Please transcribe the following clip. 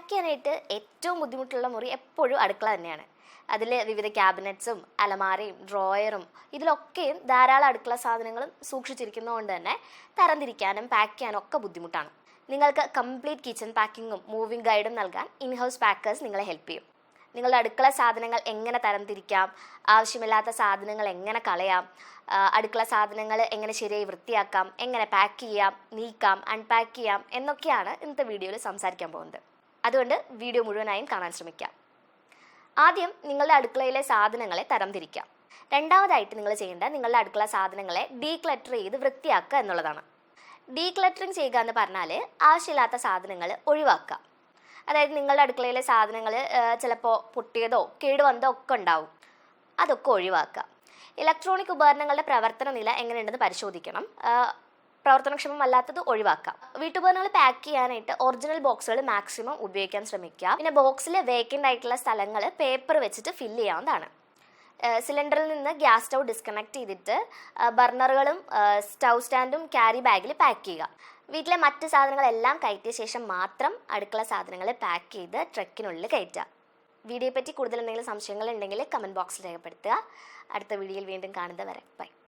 Pack ചെയ്യാനായിട്ട് ഏറ്റവും ബുദ്ധിമുട്ടുള്ള മുറി എപ്പോഴും അടുക്കള തന്നെയാണ്. അതിൽ വിവിധ ക്യാബിനറ്റ്സും അലമാരയും ഡ്രോയറും ഇതിലൊക്കെയും ധാരാളം അടുക്കള സാധനങ്ങളും സൂക്ഷിച്ചിരിക്കുന്നതുകൊണ്ട് തന്നെ തരംതിരിക്കാനും പാക്ക് ചെയ്യാനും ഒക്കെ ബുദ്ധിമുട്ടാണ്. നിങ്ങൾക്ക് കംപ്ലീറ്റ് കിച്ചൺ പാക്കിങ്ങും മൂവിംഗ് ഗൈഡും നൽകാൻ ഇൻഹൗസ് പാക്കേഴ്സ് നിങ്ങളെ ഹെൽപ്പ് ചെയ്യും. നിങ്ങളുടെ അടുക്കള സാധനങ്ങൾ എങ്ങനെ തരംതിരിക്കാം, ആവശ്യമില്ലാത്ത സാധനങ്ങൾ എങ്ങനെ കളയാം, അടുക്കള സാധനങ്ങൾ എങ്ങനെ ശരിയായി വൃത്തിയാക്കാം, എങ്ങനെ പാക്ക് ചെയ്യാം, നീക്കാം, അൺപാക്ക് ചെയ്യാം എന്നൊക്കെയാണ് ഇന്നത്തെ വീഡിയോയിൽ സംസാരിക്കാൻ പോകുന്നത്. അതുകൊണ്ട് വീഡിയോ മുഴുവനായും കാണാൻ ശ്രമിക്കാം. ആദ്യം നിങ്ങളുടെ അടുക്കളയിലെ സാധനങ്ങളെ തരംതിരിക്കാം. രണ്ടാമതായിട്ട് നിങ്ങൾ ചെയ്യേണ്ടത് നിങ്ങളുടെ അടുക്കള സാധനങ്ങളെ ഡീക്ലറ്റർ ചെയ്ത് വൃത്തിയാക്കുക എന്നുള്ളതാണ്. ഡീക്ലറ്ററിങ് ചെയ്യുക എന്ന് പറഞ്ഞാൽ ആവശ്യമില്ലാത്ത സാധനങ്ങൾ ഒഴിവാക്കുക. അതായത് നിങ്ങളുടെ അടുക്കളയിലെ സാധനങ്ങൾ ചിലപ്പോൾ പൊട്ടിയതോ കേടുവന്നതോ ഒക്കെ ഉണ്ടാവും, അതൊക്കെ ഒഴിവാക്കുക. ഇലക്ട്രോണിക് ഉപകരണങ്ങളുടെ പ്രവർത്തന നില എങ്ങനെയുണ്ടെന്ന് പരിശോധിക്കണം. പ്രവർത്തനക്ഷമമല്ലാത്തത് ഒഴിവാക്കാം. വീട്ടുപകരണങ്ങൾ പാക്ക് ചെയ്യാനായിട്ട് ഒറിജിനൽ ബോക്സുകൾ മാക്സിമം ഉപയോഗിക്കാൻ ശ്രമിക്കുക. പിന്നെ ബോക്സിൽ വേക്കൻ്റ് ആയിട്ടുള്ള സ്ഥലങ്ങൾ പേപ്പർ വെച്ചിട്ട് ഫില്ല് ചെയ്യാവുന്നതാണ്. സിലിണ്ടറിൽ നിന്ന് ഗ്യാസ് സ്റ്റൗ ഡിസ്കണക്ട് ചെയ്തിട്ട് ബർണറുകളും സ്റ്റൗ സ്റ്റാൻഡും ക്യാരി ബാഗിൽ പാക്ക് ചെയ്യുക. വീട്ടിലെ മറ്റ് സാധനങ്ങളെല്ലാം കയറ്റിയ ശേഷം മാത്രം അടുക്കള സാധനങ്ങൾ പാക്ക് ചെയ്ത് ട്രക്കിനുള്ളിൽ കയറ്റുക. വീഡിയോയെ പറ്റി കൂടുതൽ എന്തെങ്കിലും സംശയങ്ങൾ ഉണ്ടെങ്കിൽ കമൻറ്റ് ബോക്സിൽ രേഖപ്പെടുത്തുക. അടുത്ത വീഡിയോയിൽ വീണ്ടും കാണുന്നത് വരെ ബൈ.